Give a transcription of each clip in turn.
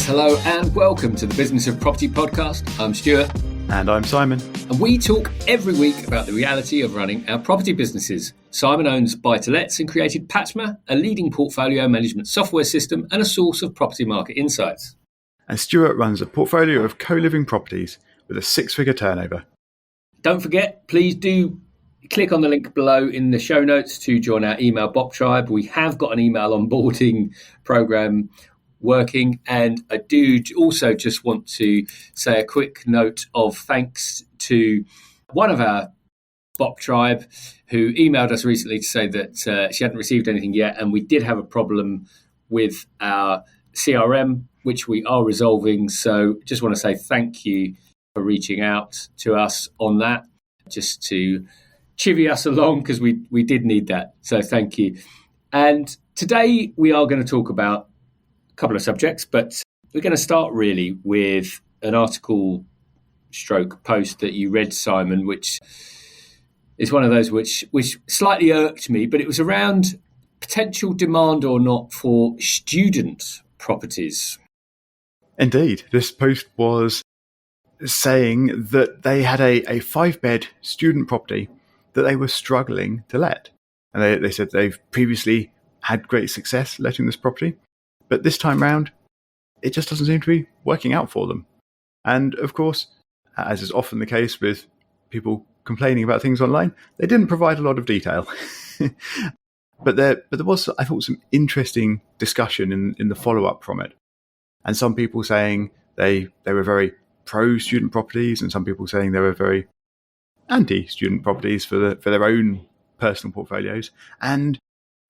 Hello and welcome to the Business of Property podcast. I'm Stuart. And I'm Simon. And we talk every week about the reality of running our property businesses. Simon owns Buy-to-Lets and created Patma, a leading portfolio management software system and a source of property market insights. And Stuart runs a portfolio of co-living properties with a 6-figure turnover. Don't forget, please do click on the link below in the show notes to join our email Bop Tribe. We have got an email onboarding program working, and I do also just want to say a quick note of thanks to one of our Bop Tribe who emailed us recently to say that she hadn't received anything yet, and we did have a problem with our CRM, which we are resolving. So just want to say thank you for reaching out to us on that, just to chivvy us along, because we did need that. So thank you. And today we are going to talk about couple of subjects, but we're going to start really with an article stroke post that you read, Simon, which is one of those which slightly irked me, but it was around potential demand or not for student properties. Indeed, this post was saying that they had a 5-bed student property that they were struggling to let. And they said they've previously had great success letting this property, but this time round, it just doesn't seem to be working out for them. And of course, as is often the case with people complaining about things online, they didn't provide a lot of detail. But there was, I thought, some interesting discussion in the follow-up from it. And some people saying they were very pro-student properties, and some people saying they were very anti-student properties for their own personal portfolios. And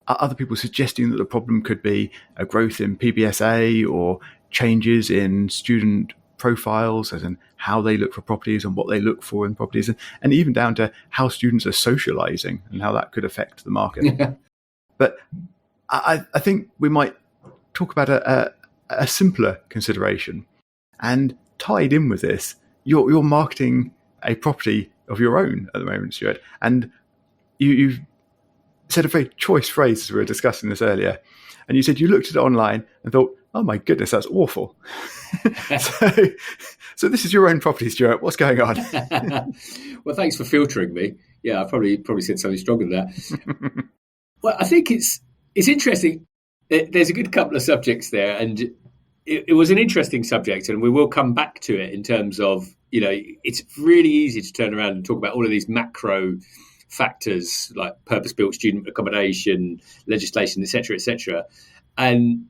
other people suggesting that the problem could be a growth in PBSA or changes in student profiles, as in how they look for properties and what they look for in properties, and even down to how students are socializing and how that could affect the market. Yeah. But I think we might talk about a simpler consideration. And tied in with this, you're marketing a property of your own at the moment, Stuart, and you've said a very choice phrase as we were discussing this earlier. And you said you looked at it online and thought, oh my goodness, that's awful. So this is your own property, Stuart. What's going on? Well, thanks for filtering me. Yeah, I probably said something stronger than that. Well, I think it's interesting. There's a good couple of subjects there, and it was an interesting subject, and we will come back to it in terms of, it's really easy to turn around and talk about all of these macro factors like purpose-built student accommodation, legislation, etc. And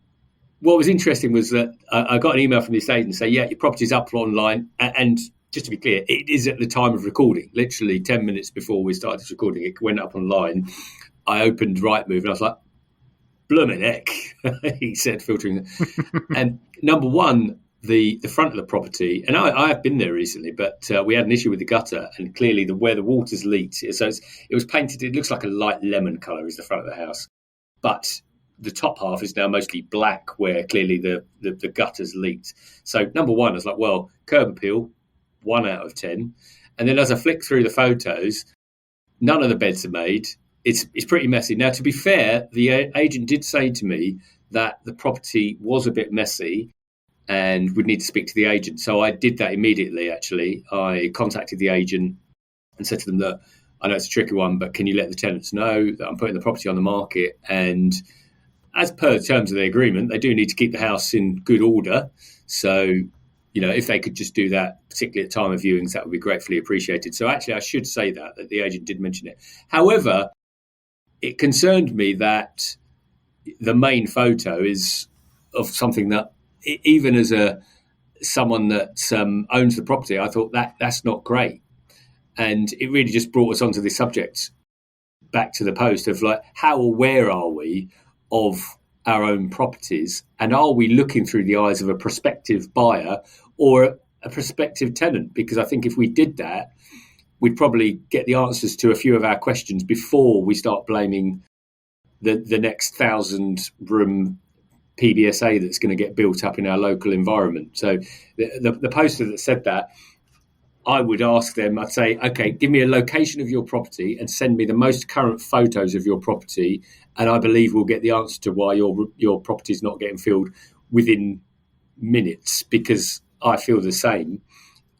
what was interesting was that I got an email from the estate agent say, yeah, your property's up online. And just to be clear, it is at the time of recording. Literally 10 minutes before we started recording, it went up online. I opened Rightmove and I was like, bloomin' heck, he said, filtering. And number one, the front of the property, and I have been there recently, but we had an issue with the gutter, and clearly where the water's leaked, so it was painted, it looks like a light lemon colour is the front of the house, but the top half is now mostly black where clearly the gutter's leaked. So number one, I was like, well, curb appeal, 1 out of 10. And then as I flick through the photos, none of the beds are made. It's pretty messy. Now, to be fair, the agent did say to me that the property was a bit messy and would need to speak to the agent. So I did that immediately, actually. I contacted the agent and said to them that I know it's a tricky one, but can you let the tenants know that I'm putting the property on the market? And as per the terms of the agreement, they do need to keep the house in good order. So, if they could just do that, particularly at time of viewings, that would be gratefully appreciated. So actually, I should say that the agent did mention it. However, it concerned me that the main photo is of something that, even as someone that owns the property, I thought that's not great. And it really just brought us onto this subject, back to the post of like, how aware are we of our own properties, and are we looking through the eyes of a prospective buyer or a prospective tenant? Because I think if we did that, we'd probably get the answers to a few of our questions before we start blaming the next 1,000-room PBSA that's going to get built up in our local environment. So the poster that said that, I would ask them, I'd say, okay, give me a location of your property and send me the most current photos of your property, and I believe we'll get the answer to why your property is not getting filled within minutes because I feel the same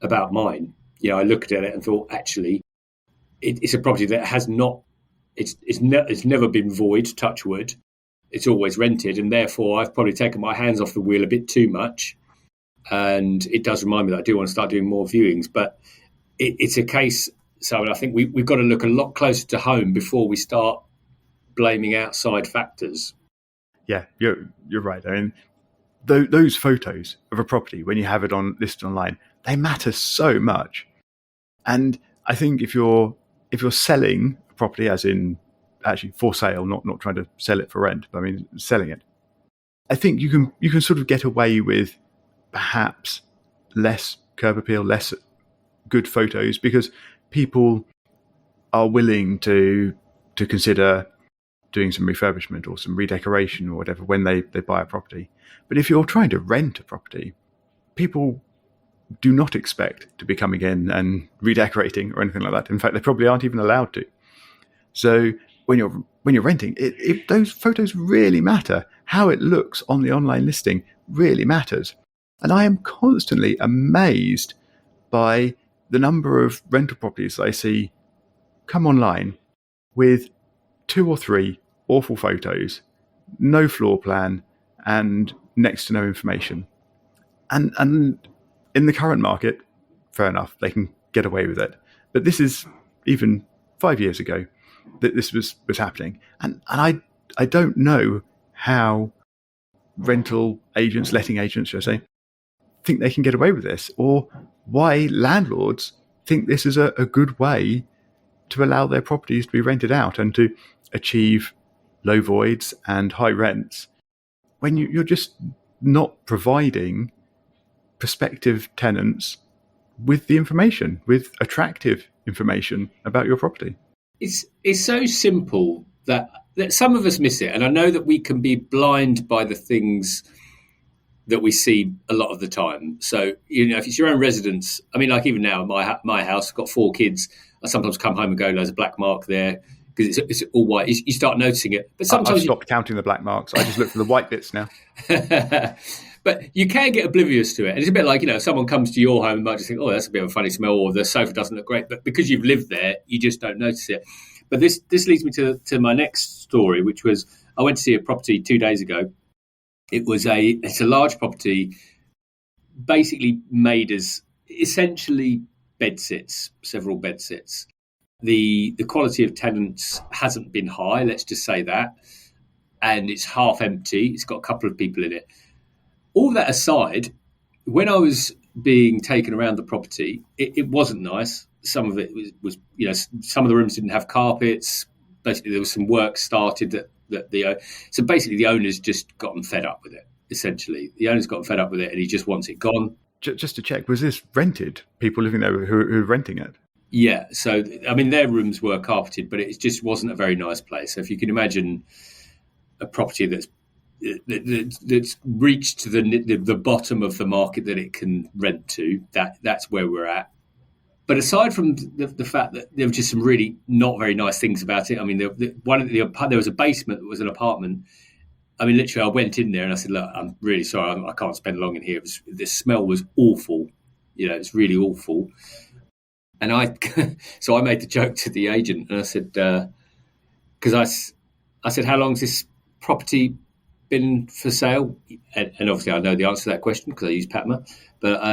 about mine. I looked at it and thought, actually, it's a property that has not, it's never been void, touch wood. It's always rented, and therefore I've probably taken my hands off the wheel a bit too much. And it does remind me that I do want to start doing more viewings, but it's a case. So I think we've got to look a lot closer to home before we start blaming outside factors. Yeah, you're right. I mean, those photos of a property when you have it listed online, they matter so much. And I think if you're selling a property, as in actually for sale, not trying to sell it for rent, but I mean selling it, I think you can sort of get away with perhaps less curb appeal, less good photos, because people are willing to consider doing some refurbishment or some redecoration or whatever when they buy a property. But if you're trying to rent a property, people do not expect to be coming in and redecorating or anything like that. In fact, they probably aren't even allowed to. So when you're renting, those photos really matter. How it looks on the online listing really matters. And I am constantly amazed by the number of rental properties I see come online with 2 or 3 awful photos, no floor plan, and next to no information. And in the current market, fair enough, they can get away with it. But this is even 5 years ago that this was happening. And I don't know how rental agents, letting agents, should I say, think they can get away with this, or why landlords think this is a good way to allow their properties to be rented out and to achieve low voids and high rents when you're just not providing prospective tenants with the information, with attractive information about your property. It's so simple that some of us miss it, and I know that we can be blind by the things that we see a lot of the time. So, if it's your own residence, I mean, like even now, my house, I've got 4 kids. I sometimes come home and go, there's a black mark there because it's all white. You start noticing it. But sometimes I've stopped counting the black marks. I just look for the white bits now. But you can get oblivious to it. And it's a bit like, if someone comes to your home and might just think, that's a bit of a funny smell, or the sofa doesn't look great. But because you've lived there, you just don't notice it. But this leads me to my next story, which was I went to see a property 2 days ago. It's a large property, basically made as essentially bedsits, several bedsits. The quality of tenants hasn't been high, let's just say that. And it's half empty. It's got a couple of people in it. All that aside, when I was being taken around the property, it wasn't nice. Some of it was some of the rooms didn't have carpets. Basically, there was some work started so basically the owner's just gotten fed up with it. Essentially, the owner's gotten fed up with it, and he just wants it gone. Just to check, was this rented? People living there who are renting it? Yeah. So I mean, their rooms were carpeted, but it just wasn't a very nice place. So if you can imagine a property that's reached to the bottom of the market that it can rent to, that's where we're at. But aside from the fact that there were just some really not very nice things about it, I mean, there was a basement that was an apartment. I mean, literally, I went in there and I said, "Look, I'm really sorry, I can't spend long in here. The smell was awful. It's really awful." And so I made the joke to the agent, and I said, because I said, "How long's this property been for sale?" And obviously, I know the answer to that question because I use Patma. But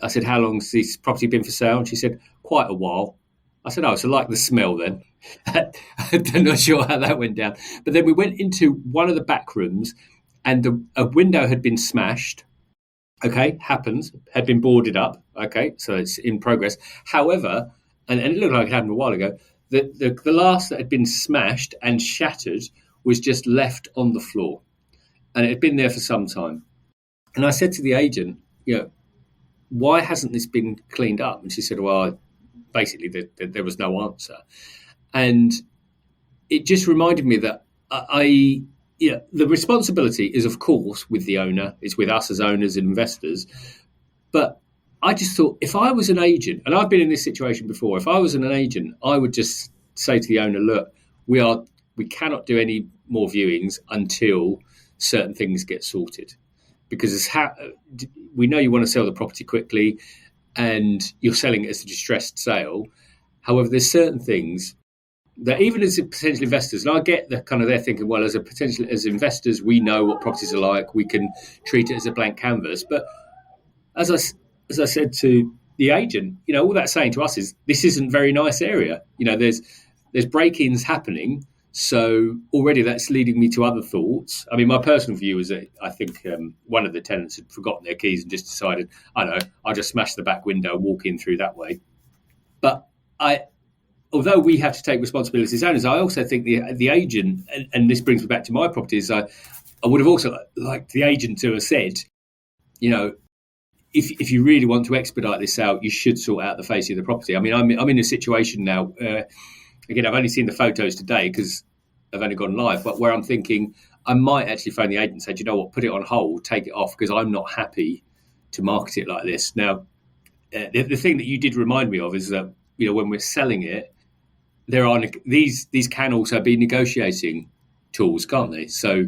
I said, "How long's this property been for sale?" And she said, "Quite a while." I said, "Oh, so like the smell then." I'm not sure how that went down. But then we went into one of the back rooms, and a window had been smashed. Okay, happens. Had been boarded up. Okay, so it's in progress. However, and it looked like it happened a while ago, the glass that had been smashed and shattered was just left on the floor. And it had been there for some time. And I said to the agent, why hasn't this been cleaned up? And she said, well, basically there was no answer. And it just reminded me that the responsibility is, of course, with the owner. It's with us as owners and investors. But I just thought, if I was an agent, and I've been in this situation before, if I was an agent, I would just say to the owner, look, we cannot do any more viewings until certain things get sorted. because we know you want to sell the property quickly, and you're selling it as a distressed sale. However, there's certain things that even as potential investors, and I get the kind of they're thinking, well, as investors, we know what properties are like. We can treat it as a blank canvas. But as I said to the agent, all that's saying to us is this isn't a very nice area. There's break-ins happening. So already that's leading me to other thoughts. I mean, my personal view is that I think one of the tenants had forgotten their keys and just decided, I don't know, I'll just smash the back window and walk in through that way. But although we have to take responsibility as owners, I also think the agent, and this brings me back to my properties, I would have also liked the agent to have said, if you really want to expedite this out, you should sort out the face of the property. I mean, I'm in a situation now. Again, I've only seen the photos today because I've only gone live, but where I'm thinking I might actually phone the agent and say, do you know what, put it on hold, take it off, because I'm not happy to market it like this. Now, the thing that you did remind me of is that, when we're selling it, there are these can also be negotiating tools, can't they? So,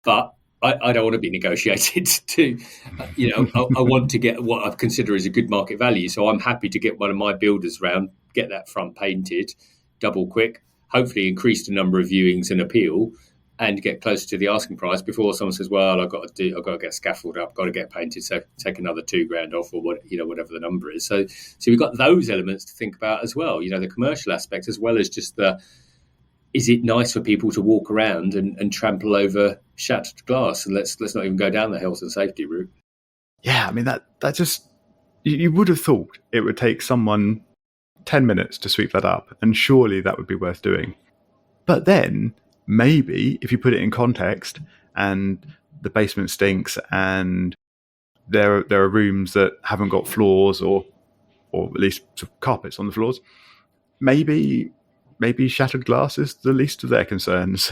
but I don't want to be negotiated to, I want to get what I consider is a good market value. So I'm happy to get one of my builders round, get that front painted, double quick, hopefully increase the number of viewings and appeal, and get closer to the asking price before someone says, well, I've got to get scaffold up, got to get painted, so take another $2,000 off, or whatever the number is. So we've got those elements to think about as well, the commercial aspect, as well as just is it nice for people to walk around and trample over shattered glass? And let's not even go down the health and safety route. Yeah, I mean, that just, you would have thought it would take someone 10 minutes to sweep that up, and surely that would be worth doing. But then maybe if you put it in context, and the basement stinks, and there are rooms that haven't got floors or at least carpets on the floors, maybe shattered glass is the least of their concerns.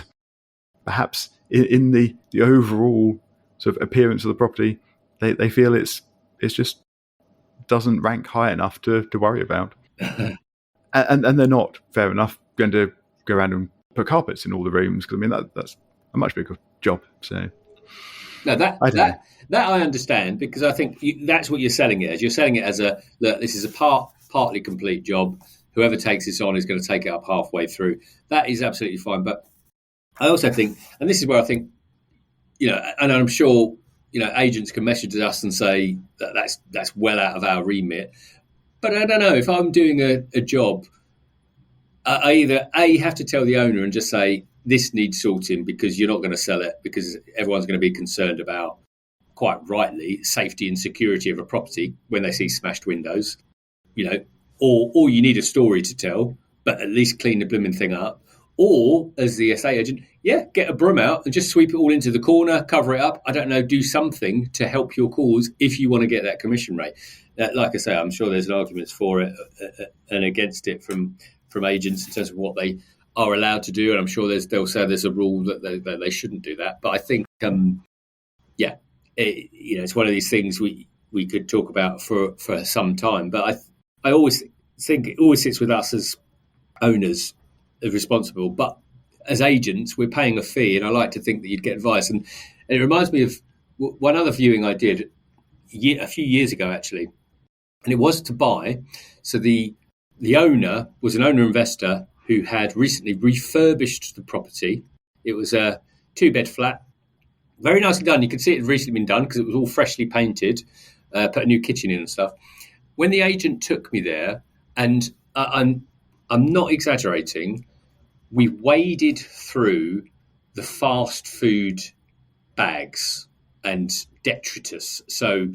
Perhaps in the overall sort of appearance of the property, they feel it's just doesn't rank high enough to worry about. and they're not, fair enough, going to go around and put carpets in all the rooms, because I mean that's a much bigger job. So no, that I understand, because I think that's what you're selling it as. You're selling it as look, this is a partly complete job. Whoever takes this on is going to take it up halfway through. That is absolutely fine. But I also think, and this is where I think, and I'm sure agents can message us and say that's well out of our remit. But I don't know, if I'm doing a job, I either have to tell the owner and just say this needs sorting, because you're not going to sell it, because everyone's going to be concerned about, quite rightly, safety and security of a property when they see smashed windows, or you need a story to tell, but at least clean the blooming thing up. Or, as the estate agent, get a broom out and just sweep it all into the corner, cover it up. I don't know, do something to help your cause if you want to get that commission rate. Like I say, I'm sure there's arguments for it and against it from agents in terms of what they are allowed to do, and I'm sure they'll say there's a rule that they shouldn't do that. But I think, it's one of these things we could talk about for some time. But I always think it always sits with us as owners as responsible. But as agents, we're paying a fee, and I like to think that you'd get advice. And it reminds me of one other viewing I did a few years ago, actually, and it was to buy. So the owner was an owner investor who had recently refurbished the property. It was a 2-bed flat, very nicely done. You could see it had recently been done because it was all freshly painted, put a new kitchen in and stuff. When the agent took me there, and I'm not exaggerating, we waded through the fast food bags and detritus. So,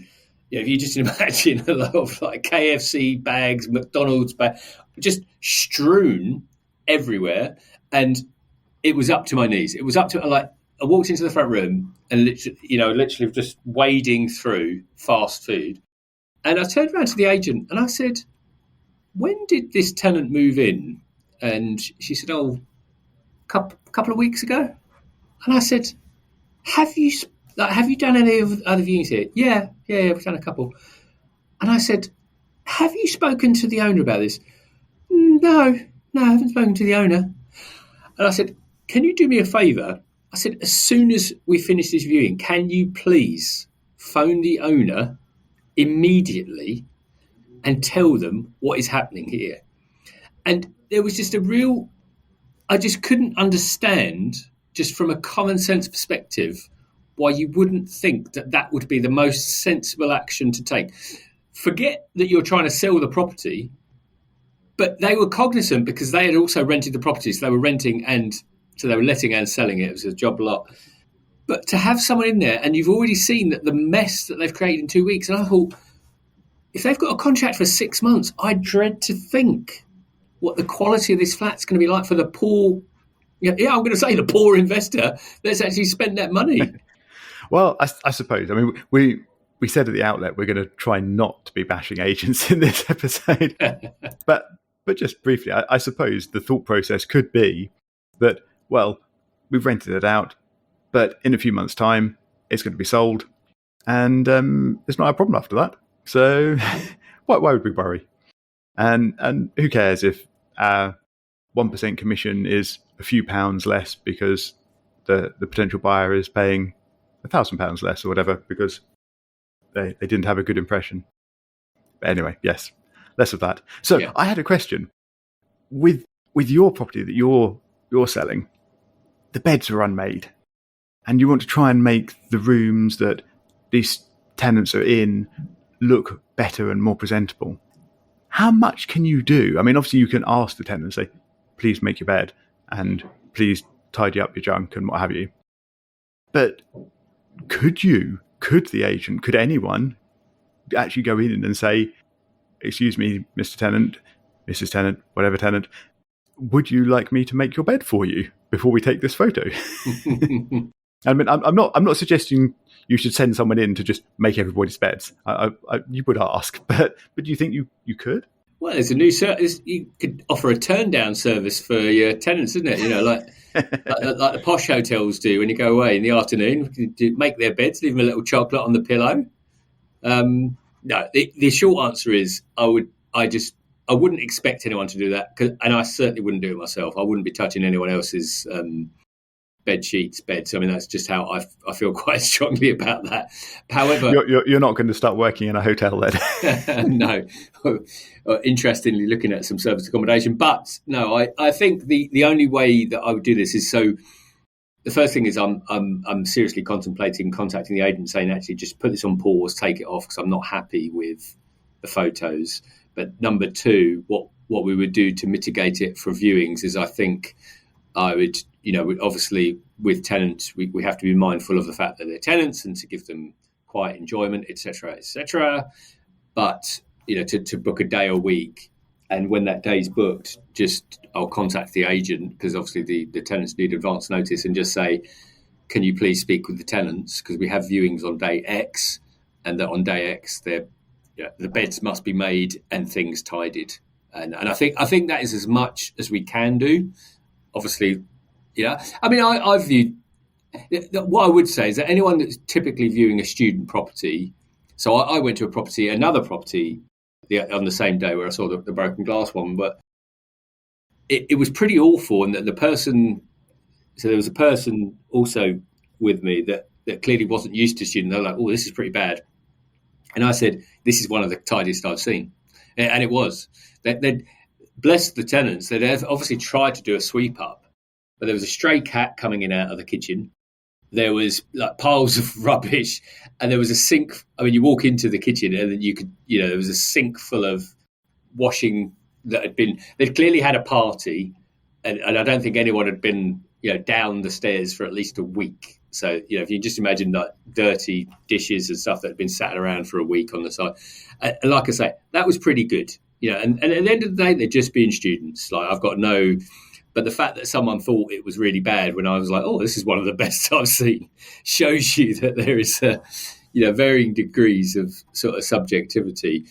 if you just imagine a lot of like KFC bags, McDonald's bags, just strewn everywhere, and it was up to my knees. It was up to, like, I walked into the front room and literally just wading through fast food. And I turned around to the agent and I said, when did this tenant move in? And she said, a couple of weeks ago. And I said, have you done any of other viewings here? Yeah, we've done a couple. And I said, have you spoken to the owner about this? No, I haven't spoken to the owner. And I said, can you do me a favour? I said, as soon as we finish this viewing, can you please phone the owner immediately and tell them what is happening here. And there was just I just couldn't understand, just from a common sense perspective, why you wouldn't think that that would be the most sensible action to take. Forget that you're trying to sell the property, but they were cognizant because they had also rented the property. So they were renting and so they were letting and selling it. It was a job lot. But to have someone in there, and you've already seen that the mess that they've created in 2 weeks, and I thought, if they've got a contract for 6 months, I dread to think what the quality of this flat's going to be like for the poor, I'm going to say the poor investor that's actually spent that money. Well, I suppose. I mean, we said at the outlet we're going to try not to be bashing agents in this episode. but just briefly, I suppose the thought process could be that, well, we've rented it out, but in a few months' time, it's going to be sold, and it's not a problem after that. So why would we worry? And who cares if 1% commission is a few pounds less because the potential buyer is paying £1,000 less or whatever because they didn't have a good impression. But anyway, yes, less of that. So yeah. I had a question. With your property that you're selling, the beds are unmade, and you want to try and make the rooms that these tenants are in look better and more presentable. How much can you do? I mean, obviously you can ask the tenant, say, please make your bed and please tidy up your junk and what have you. But could the agent, could anyone actually go in and say, excuse me, Mr. Tenant, Mrs. Tenant, whatever tenant, would you like me to make your bed for you before we take this photo? I mean, I'm not suggesting you should send someone in to just make everybody's beds. You would ask, but do you think you could? Well, there's a new service. You could offer a turn down service for your tenants, isn't it? Like the posh hotels do when you go away in the afternoon. Make their beds, leave them a little chocolate on the pillow. No, the short answer is I wouldn't expect anyone to do that, and I certainly wouldn't do it myself. I wouldn't be touching anyone else's bed sheets, beds. I mean, that's just how I feel quite strongly about that. However, you're not going to start working in a hotel then? No. Interestingly, looking at some service accommodation, but no, I think the only way that I would do this is so. The first thing is I'm seriously contemplating contacting the agent, saying actually just put this on pause, take it off because I'm not happy with the photos. But number two, what we would do to mitigate it for viewings is I think I would, obviously with tenants, we have to be mindful of the fact that they're tenants and to give them quiet enjoyment, etc., etc. But, to book a day a week. And when that day's booked, I'll contact the agent because obviously the tenants need advance notice and just say, can you please speak with the tenants? Because we have viewings on day X and that on day X, the beds must be made and things tidied. And I think that is as much as we can do. Obviously, I mean, I view what I would say is that anyone that's typically viewing a student property. So I went to another property on the same day where I saw the broken glass one, but it was pretty awful. And that there was a person also with me that clearly wasn't used to student. They were like, oh, this is pretty bad. And I said, this is one of the tidiest I've seen. And it was. They'd blessed the tenants. They'd obviously tried to do a sweep up, but there was a stray cat coming in out of the kitchen. There was like piles of rubbish, and there was a sink. I mean, you walk into the kitchen and then there was a sink full of washing that had been. They'd clearly had a party, and I don't think anyone had been down the stairs for at least a week. So if you just imagine like dirty dishes and stuff that had been sat around for a week on the side, and like I say, that was pretty good. And at the end of the day, they're just being students. Like I've got no. But the fact that someone thought it was really bad when I was like, oh, this is one of the best I've seen, shows you that there is, varying degrees of sort of subjectivity.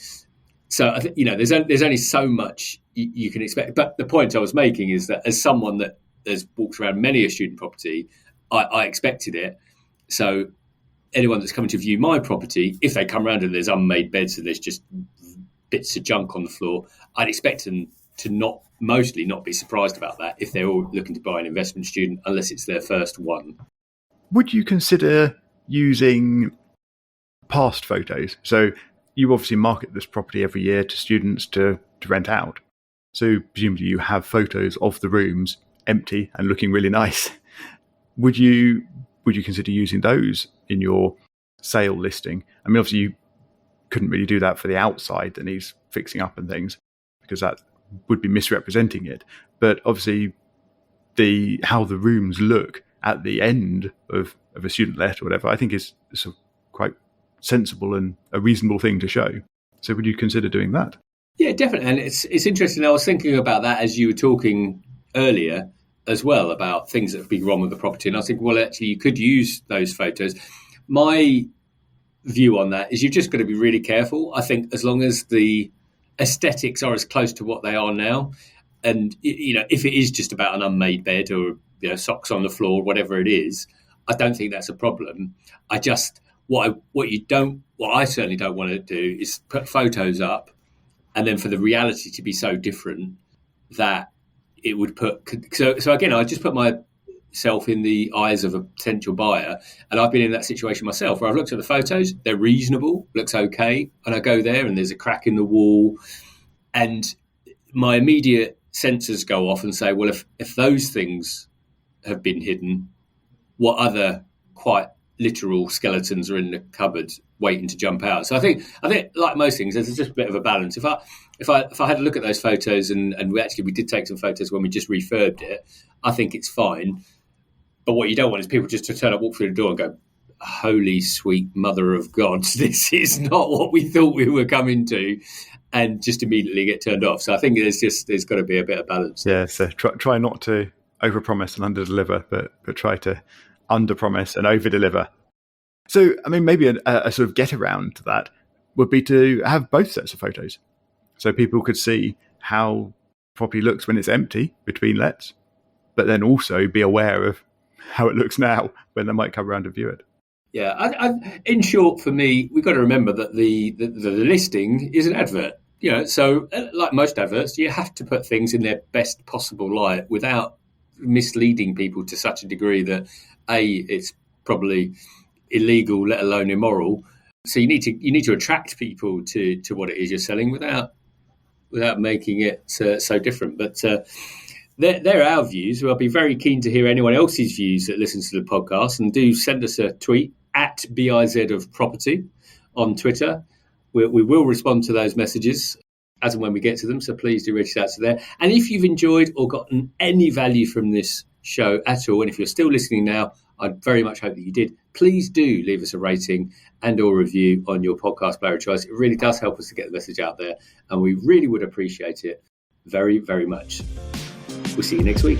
So, I think, there's only so much you can expect. But the point I was making is that as someone that has walked around many a student property, I expected it. So anyone that's coming to view my property, if they come around and there's unmade beds and there's just bits of junk on the floor, I'd expect them to mostly not be surprised about that if they're all looking to buy an investment student, unless it's their first one. Would you consider using past photos. So you obviously market this property every year to students to rent out. So presumably you have photos of the rooms empty and looking really nice. Would you consider using those in your sale listing? I mean, obviously you couldn't really do that for the outside that needs fixing up and things, because that would be misrepresenting it. But obviously how the rooms look at the end of a student let or whatever, I think is sort of quite sensible and a reasonable thing to show. So would you consider doing that? Yeah, definitely. And it's interesting. I was thinking about that as you were talking earlier as well, about things that have been wrong with the property. And I was thinking, well, actually, you could use those photos. My view on that is you've just got to be really careful. I think as long as the aesthetics are as close to what they are now, and if it is just about an unmade bed or socks on the floor, whatever it is, I don't think that's a problem. I just what I certainly don't want to do is put photos up and then for the reality to be so different that it would put. So again, I just put myself in the eyes of a potential buyer, and I've been in that situation myself where I've looked at the photos, they're reasonable, looks okay, and I go there and there's a crack in the wall, and my immediate sensors go off and say, well, if those things have been hidden, what other quite literal skeletons are in the cupboard waiting to jump out? So I think like most things, there's just a bit of a balance. If I had a look at those photos and we did take some photos when we just refurbed it, I think it's fine. But what you don't want is people just to turn up, walk through the door and go, holy sweet mother of God, this is not what we thought we were coming to, and just immediately get turned off. So I think there's got to be a bit of balance. Yeah, so try not to overpromise and underdeliver, but try to underpromise and overdeliver. So, I mean, maybe a sort of get around to that would be to have both sets of photos, so people could see how property looks when it's empty between lets, but then also be aware of how it looks now when they might come around to view it. Yeah, in short, for me, we've got to remember that the listing is an advert. So like most adverts, you have to put things in their best possible light without misleading people to such a degree that it's probably illegal, let alone immoral. So you need to attract people to what it is you're selling without making it so different. But they're our views. I'll be very keen to hear anyone else's views that listens to the podcast, and do send us a tweet at BIZ of Property on Twitter. We will respond to those messages as and when we get to them, so please do reach out to there. And if you've enjoyed or gotten any value from this show at all, and if you're still listening now, I very much hope that you did, please do leave us a rating and or review on your podcast player of choice. It really does help us to get the message out there, and we really would appreciate it very, very much. We'll see you next week.